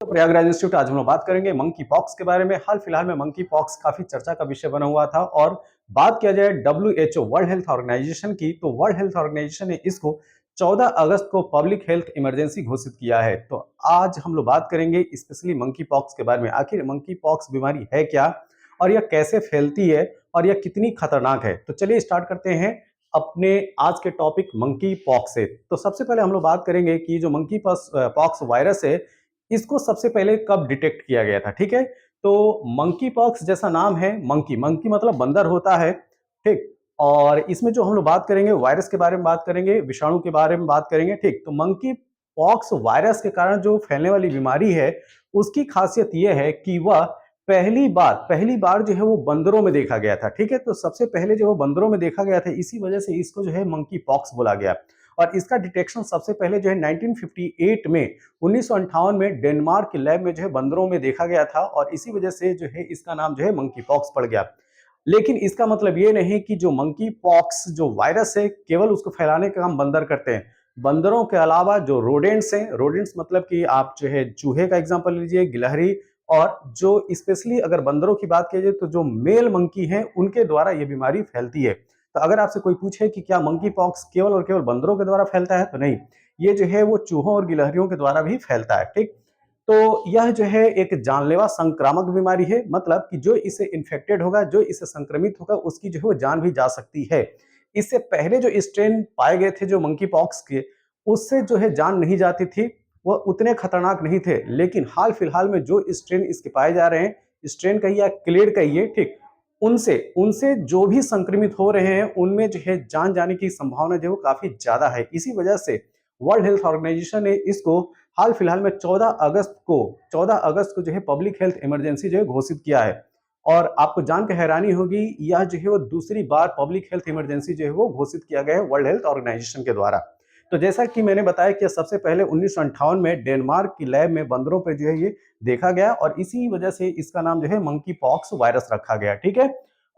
तो प्रयागराज इंस्टीट्यूट आज हम लोग बात करेंगे मंकी पॉक्स के बारे में। हाल फिलहाल में मंकी पॉक्स काफी चर्चा का विषय बना हुआ था और बात किया जाए WHO वर्ल्ड हेल्थ ऑर्गेनाइजेशन की, तो वर्ल्ड हेल्थ ऑर्गेनाइजेशन ने इसको 14 अगस्त को पब्लिक हेल्थ इमरजेंसी घोषित किया है। तो आज हम लोग बात करेंगे स्पेशली मंकी पॉक्स के बारे में। आखिर मंकी पॉक्स बीमारी है क्या और यह कैसे फैलती है और यह कितनी खतरनाक है। तो चलिए स्टार्ट करते हैं अपने आज के टॉपिक मंकी पॉक्स से। तो सबसे पहले हम लोग बात करेंगे कि जो मंकी पॉक्स वायरस है, इसको सबसे पहले कब डिटेक्ट किया गया था। ठीक है, तो मंकी पॉक्स जैसा नाम है, मंकी मंकी मतलब बंदर होता है। ठीक, और इसमें जो हम लोग बात करेंगे वायरस के बारे में बात करेंगे, विषाणु के बारे में बात करेंगे। ठीक, तो मंकी पॉक्स वायरस के कारण जो फैलने वाली बीमारी है, उसकी खासियत यह है कि वह पहली बार जो है वो बंदरों में देखा गया था। ठीक है, तो सबसे पहले जो वो बंदरों में देखा गया था, इसी वजह से इसको जो है मंकी पॉक्स बोला गया। और इसका डिटेक्शन सबसे पहले जो है 1958 में 1958 में डेनमार्क के लैब में जो है बंदरों में देखा गया था और इसी वजह से जो है इसका नाम जो है मंकी पॉक्स पड़ गया। लेकिन इसका मतलब ये नहीं कि जो मंकी पॉक्स जो वायरस है केवल उसको फैलाने का काम बंदर करते हैं। बंदरों के अलावा जो रोडेंट्स हैं, रोडेंट्स मतलब कि आप जो है चूहे का एग्जांपल लीजिए, गिलहरी, और जो स्पेशली अगर बंदरों की बात की जाए तो जो मेल मंकी हैं उनके द्वारा ये बीमारी फैलती है। तो अगर आपसे कोई पूछे कि क्या मंकी पॉक्स केवल और केवल बंदरों के द्वारा फैलता है, तो नहीं, ये जो है वो चूहों और गिलहरियों के द्वारा भी फैलता है। ठीक, तो यह जो है एक जानलेवा संक्रामक बीमारी है, मतलब कि जो इससे इन्फेक्टेड होगा, जो इससे संक्रमित होगा, उसकी जो है वो जान भी जा सकती है। इससे पहले जो स्ट्रेन पाए गए थे जो मंकी पॉक्स के, उससे जो है जान नहीं जाती थी, वो उतने खतरनाक नहीं थे। लेकिन हाल फिलहाल में जो स्ट्रेन इसके पाए जा रहे हैं, स्ट्रेन कहिए या क्लेड कहिए, ठीक, उनसे उनसे जो भी संक्रमित हो रहे हैं उनमें जो है जान जाने की संभावना जो है वो काफी ज्यादा है। इसी वजह से वर्ल्ड हेल्थ ऑर्गेनाइजेशन ने इसको हाल फिलहाल में 14 अगस्त को जो है पब्लिक हेल्थ इमरजेंसी जो है घोषित किया है। और आपको जान के हैरानी होगी, यह जो है वो दूसरी बार पब्लिक हेल्थ इमरजेंसी जो है वो घोषित किया गया है वर्ल्ड हेल्थ ऑर्गेनाइजेशन के द्वारा। तो जैसा कि मैंने बताया कि सबसे पहले 1958 में डेनमार्क की लैब में बंदरों पर जो है ये देखा गया और इसी वजह से इसका नाम जो है मंकी पॉक्स वायरस रखा गया। ठीक है,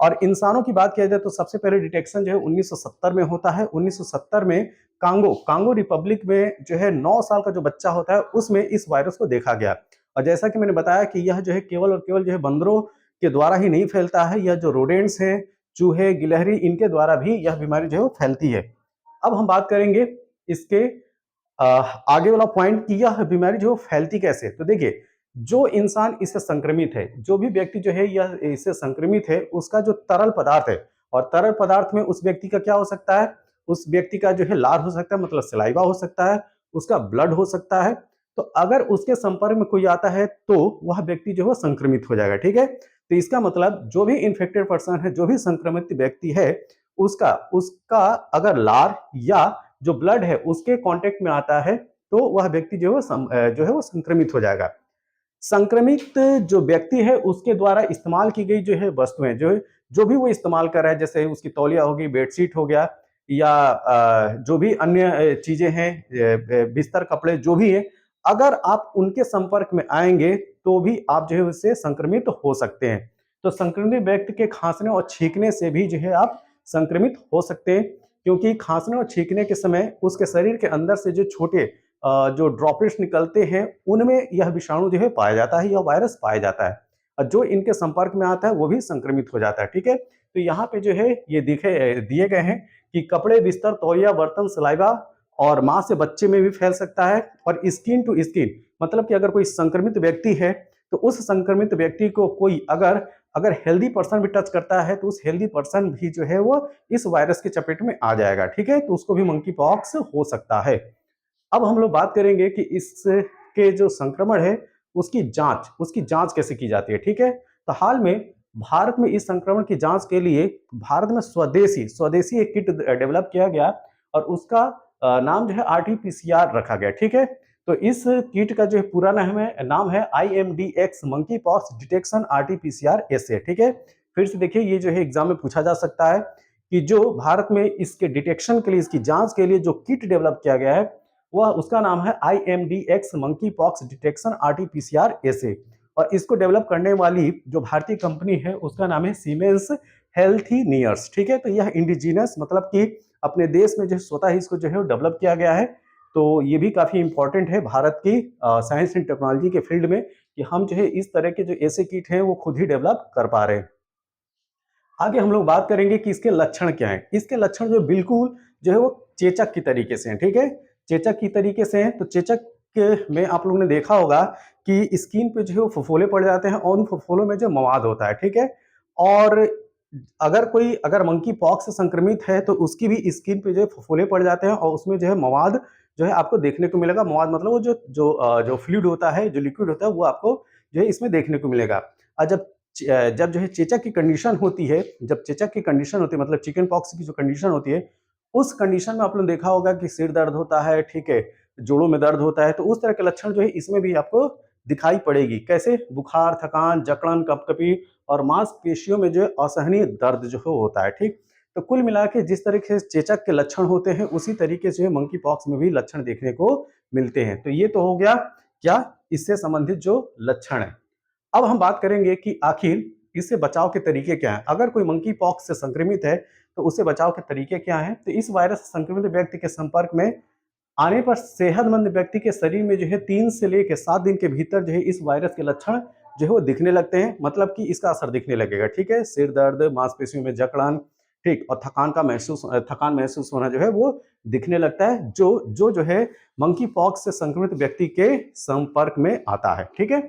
और इंसानों की बात किया जाए तो सबसे पहले डिटेक्शन जो है 1970 में होता है। 1970 में कांगो कांगो रिपब्लिक में जो है 9 साल का जो बच्चा होता है उसमें इस वायरस को देखा गया। और जैसा कि मैंने बताया कि यह जो है केवल और केवल जो है बंदरों के द्वारा ही नहीं फैलता है, यह जो रोडेंट्स हैं, चूहे, गिलहरी, इनके द्वारा भी यह बीमारी जो है वो फैलती है। अब हम बात करेंगे इसके अ, आगे वाला पॉइंट कि यह बीमारी जो फैलती कैसे। तो देखिए, जो इंसान इससे संक्रमित है, जो भी व्यक्ति जो है यह इससे संक्रमित है, उसका जो तरल पदार्थ है, और तरल पदार्थ में उस व्यक्ति का क्या हो सकता है, उस व्यक्ति का जो है लार हो सकता है, मतलब सलाइवा हो सकता है, उसका ब्लड हो सकता है। तो अगर उसके संपर्क में कोई आता है तो वह व्यक्ति जो है संक्रमित हो जाएगा। ठीक है, तो इसका मतलब जो भी इन्फेक्टेड पर्सन है, जो भी संक्रमित व्यक्ति है, उसका उसका अगर लार या जो ब्लड है उसके कांटेक्ट में आता है तो वह व्यक्ति जो है वो संक्रमित हो जाएगा। संक्रमित जो व्यक्ति है उसके द्वारा इस्तेमाल की गई जो है वस्तुएं, जो भी वो इस्तेमाल कर रहा है, जैसे उसकी तौलिया होगी, बेडशीट हो गया, या जो भी अन्य चीजें हैं, बिस्तर, कपड़े, जो भी है, अगर आप उनके संपर्क में आएंगे तो भी आप जो है उससे संक्रमित हो सकते हैं। तो संक्रमित व्यक्ति के खांसने और छींकने से भी जो है आप संक्रमित हो सकते हैं, क्योंकि खांसने और छींकने के समय उसके शरीर के अंदर से जो छोटे जो ड्रॉपलेट्स निकलते हैं उनमें यह विषाणु जो है पाया जाता है, यह वायरस पाया जाता है, और जो इनके संपर्क में आता है वो भी संक्रमित हो जाता है। ठीक है, तो यहाँ पे जो है ये दिए गए हैं कि कपड़े, बिस्तर, तौलिया, बर्तन, सलाइवा और माँ से बच्चे में भी फैल सकता है। और स्किन टू स्किन मतलब कि अगर कोई संक्रमित व्यक्ति है तो उस संक्रमित व्यक्ति को कोई अगर अगर हेल्दी पर्सन भी टच करता है तो उस हेल्दी पर्सन भी जो है वो इस वायरस के चपेट में आ जाएगा। ठीक है, तो उसको भी मंकी पॉक्स हो सकता है। अब हम लोग बात करेंगे कि इसके जो संक्रमण है उसकी जांच कैसे की जाती है। ठीक है, तो हाल में भारत में इस संक्रमण की जांच के लिए भारत में स्वदेशी स्वदेशी एक किट डेवलप किया गया और उसका नाम जो है RT-PCR रखा गया। ठीक है, तो इस किट का जो है पूरा नाम है IMDX monkey pox detection RT-PCR एसे। ठीक है, फिर से देखिए, ये जो है एग्जाम में पूछा जा सकता है कि जो भारत में इसके डिटेक्शन के लिए, इसकी जांच के लिए जो किट डेवलप किया गया है, वह उसका नाम है IMDX monkey pox detection RT-PCR एसे। और इसको डेवलप करने वाली जो भारतीय कंपनी है उसका नाम है सीमेंस हेल्थिनियर्स। ठीक है, तो यह इंडिजिनस मतलब कि अपने देश में जो स्वतः ही इसको जो है डेवलप किया गया है। तो ये भी काफ़ी इम्पोर्टेंट है भारत की साइंस एंड टेक्नोलॉजी के फील्ड में कि हम जो है इस तरह के जो ऐसे किट हैं वो खुद ही डेवलप कर पा रहे हैं। आगे हम लोग बात करेंगे कि इसके लक्षण क्या हैं। इसके लक्षण जो बिल्कुल जो है वो चेचक की तरीके से हैं, ठीक है? चेचक की तरीके से हैं, तो चेचक के में आप लोगों ने देखा होगा कि स्किन पे जो है वो फफोले पड़ जाते हैं और उन फफोलों में जो मवाद होता है, ठीक है? और अगर मंकी पॉक्स से संक्रमित है तो उसकी भी स्किन पे जो है फफोले पड़ जाते हैं और उसमें जो है मवाद जो है आपको देखने को मिलेगा। मवाद मतलब वो जो फ्लूइड होता है, जो लिक्विड होता है वो आपको जो है इसमें देखने को मिलेगा। और जब जो है चेचक की कंडीशन होती है, जब चेचक की कंडीशन होती है मतलब चिकन पॉक्स की जो कंडीशन होती है, उस कंडीशन में आप लोगों ने देखा होगा कि सिर दर्द होता है, ठीक है, जोड़ों में दर्द होता है, तो उस तरह के लक्षण जो है इसमें भी आपको दिखाई पड़ेगी। कैसे? बुखार, थकान, जकड़न, कँपकपी और मांसपेशियों में जो है असहनीय दर्द जो है होता है, ठीक? तो कुल मिला के जिस तरीके से चेचक के लक्षण होते हैं, उसी तरीके से मंकी पॉक्स में भी लक्षण देखने को मिलते हैं। तो ये तो हो गया क्या? इससे संबंधित जो लक्षण है। अब हम बात करेंगे कि आखिर इससे बचाव के तरीके क्या हैं। अगर कोई मंकी पॉक्स से संक्रमित है तो उससे बचाव के तरीके क्या हैं? तो इस वायरस से संक्रमित व्यक्ति के संपर्क में आने पर सेहतमंद व्यक्ति के शरीर में जो है 3 से लेकर 7 दिन के भीतर जो है इस वायरस के लक्षण जो है वो दिखने लगते हैं, मतलब कि इसका असर दिखने लगेगा, ठीक है? सिर दर्द, मांसपेशियों में जकड़न, ठीक, और थकान महसूस होना जो है वो दिखने लगता है जो है मंकी पॉक्स से संक्रमित व्यक्ति के संपर्क में आता है, ठीक है?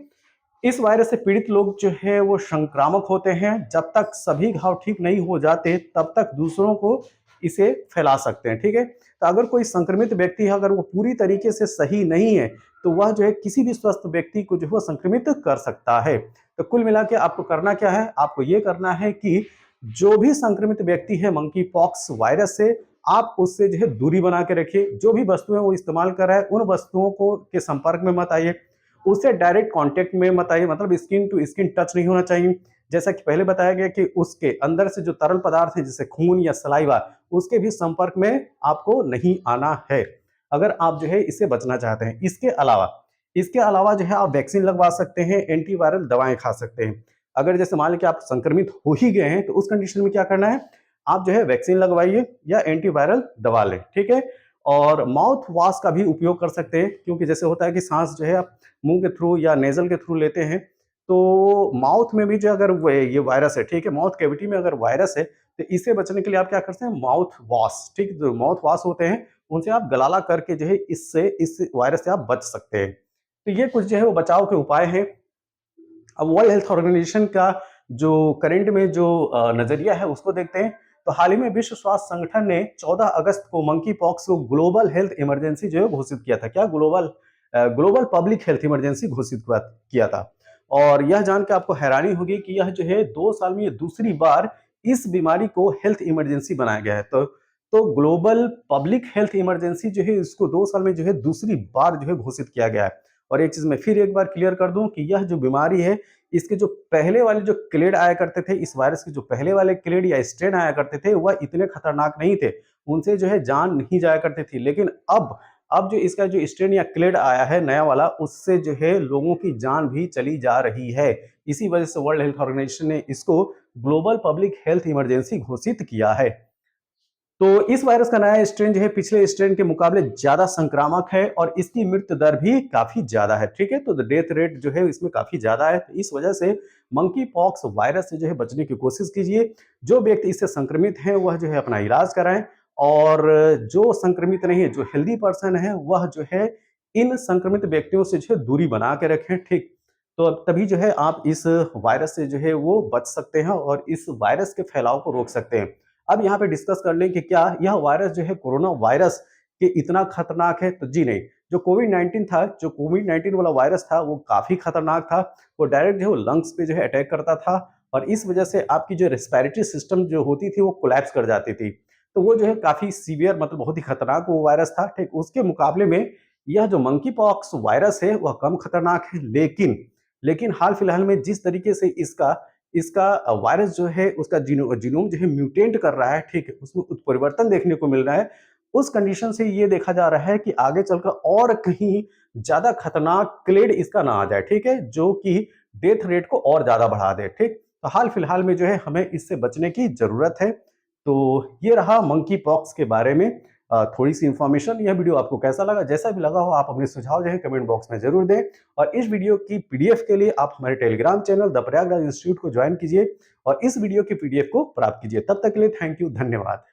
इस वायरस से पीड़ित लोग जो है वो संक्रामक होते हैं। जब तक सभी घाव ठीक नहीं हो जाते तब तक दूसरों को इसे फैला सकते हैं, ठीक है? तो अगर कोई संक्रमित व्यक्ति है, अगर वो पूरी तरीके से सही नहीं है तो वह जो है किसी भी स्वस्थ व्यक्ति को जो है संक्रमित कर सकता है। तो कुल मिला के आपको करना क्या है? आपको ये करना है कि जो भी संक्रमित व्यक्ति है मंकी पॉक्स वायरस से, आप उससे जो है दूरी बना के रखिए। जो भी वस्तुएं वो इस्तेमाल कर रहा है उन वस्तुओं को के संपर्क में मत आइए, उससे डायरेक्ट कांटेक्ट में मत आइए, मतलब स्किन टू स्किन टच नहीं होना चाहिए। जैसा कि पहले बताया गया कि उसके अंदर से जो तरल पदार्थ है जैसे खून या सलाइवा, उसके भी संपर्क में आपको नहीं आना है, अगर आप जो है इससे बचना चाहते हैं। इसके अलावा जो है आप वैक्सीन लगवा सकते हैं, एंटीवायरल दवाएं खा सकते हैं। अगर जैसे मान लीजिए आप संक्रमित हो ही गए हैं तो उस कंडीशन में क्या करना है? आप जो है वैक्सीन लगवाइए या एंटीवायरल दवा लें, ठीक है? और माउथ वॉश का भी उपयोग कर सकते हैं, क्योंकि जैसे होता है कि सांस जो है आप मुंह के थ्रू या नेजल के थ्रू लेते हैं, तो माउथ में भी जो अगर ये वायरस है, ठीक है, माउथ कैविटी में अगर वायरस है तो इससे बचने के लिए आप क्या करते हैं? माउथ वॉश, ठीक, जो माउथ वॉश होते हैं उनसे आप गलाला करके जो है इस वायरस से आप बच सकते हैं। तो ये कुछ जो है वो बचाव के उपाय हैं। अब वर्ल्ड हेल्थ ऑर्गेनाइजेशन का जो करंट में जो नजरिया है उसको देखते हैं। तो हाल ही में विश्व स्वास्थ्य संगठन ने 14 अगस्त को मंकी पॉक्स को ग्लोबल हेल्थ इमरजेंसी जो है घोषित किया था। क्या? ग्लोबल पब्लिक हेल्थ इमरजेंसी घोषित किया था। और यह जानकर आपको हैरानी होगी कि यह जो है 2 साल में ये दूसरी बार इस बीमारी को हेल्थ इमरजेंसी बनाया गया है। तो ग्लोबल पब्लिक हेल्थ इमरजेंसी जो है इसको 2 साल में जो है दूसरी बार जो है घोषित किया गया है। और एक चीज मैं फिर एक बार क्लियर कर दूं कि यह जो बीमारी है, इसके जो पहले वाले जो क्लेड आया करते थे, इस वायरस के जो पहले वाले क्लेड या स्ट्रेन आया करते थे, वह इतने खतरनाक नहीं थे, उनसे जो है जान नहीं जाया करती थी। लेकिन अब जो इसका जो स्ट्रेन या क्लेड आया है नया वाला, उससे जो है लोगों की जान भी चली जा रही है। इसी वजह से वर्ल्ड हेल्थ ऑर्गेनाइजेशन ने इसको ग्लोबल पब्लिक हेल्थ इमरजेंसी घोषित किया है। तो इस वायरस का नया स्ट्रेन जो है पिछले स्ट्रेन के मुकाबले ज्यादा संक्रामक है और इसकी मृत्यु दर भी काफी ज्यादा है, ठीक है? तो डेथ रेट जो है इसमें काफी ज्यादा है। तो इस वजह से मंकी पॉक्स वायरस से जो है बचने की कोशिश कीजिए। जो व्यक्ति इससे संक्रमित है वह जो है अपना इलाज कराएं, और जो संक्रमित नहीं है, जो हेल्दी पर्सन है, वह जो है इन संक्रमित व्यक्तियों से जो है दूरी बना के रखें, ठीक? तो तभी जो है आप इस वायरस से जो है वो बच सकते हैं और इस वायरस के फैलाव को रोक सकते हैं। अब यहाँ पे डिस्कस कर लें कि क्या यह वायरस जो है कोरोना वायरस के इतना खतरनाक है? तो जी नहीं। जो कोविड 19 वाला वायरस था वो काफी खतरनाक था। वो डायरेक्ट जो है लंग्स पे जो है अटैक करता था और इस वजह से आपकी जो रेस्पिरेटरी सिस्टम जो होती थी वो कोलैप्स कर जाती थी। तो वो जो है काफी सीवियर, मतलब बहुत ही खतरनाक वो वायरस था, ठीक। उसके मुकाबले में यह जो मंकी पॉक्स वायरस है वह कम खतरनाक है, लेकिन हाल फिलहाल में जिस तरीके से इसका इसका वायरस जो है उसका जीनोम जो है म्यूटेंट कर रहा है, ठीक है, उसमें उत्परिवर्तन देखने को मिल रहा है। उस कंडीशन से ये देखा जा रहा है कि आगे चलकर और कहीं ज्यादा खतरनाक क्लेड इसका ना आ जाए, ठीक है, जो कि डेथ रेट को और ज्यादा बढ़ा दे, ठीक। तो हाल फिलहाल में जो है हमें इससे बचने की जरूरत है। तो ये रहा मंकी पॉक्स के बारे में। थोड़ी सी इन्फॉर्मेशन। यह वीडियो आपको कैसा लगा, जैसा भी लगा हो आप अपने सुझाव जो है कमेंट बॉक्स में जरूर दें। और इस वीडियो की पीडीएफ के लिए आप हमारे Telegram channel the Prayagraj institute को ज्वाइन कीजिए और इस वीडियो की पीडीएफ को प्राप्त कीजिए। तब तक के लिए थैंक यू, धन्यवाद।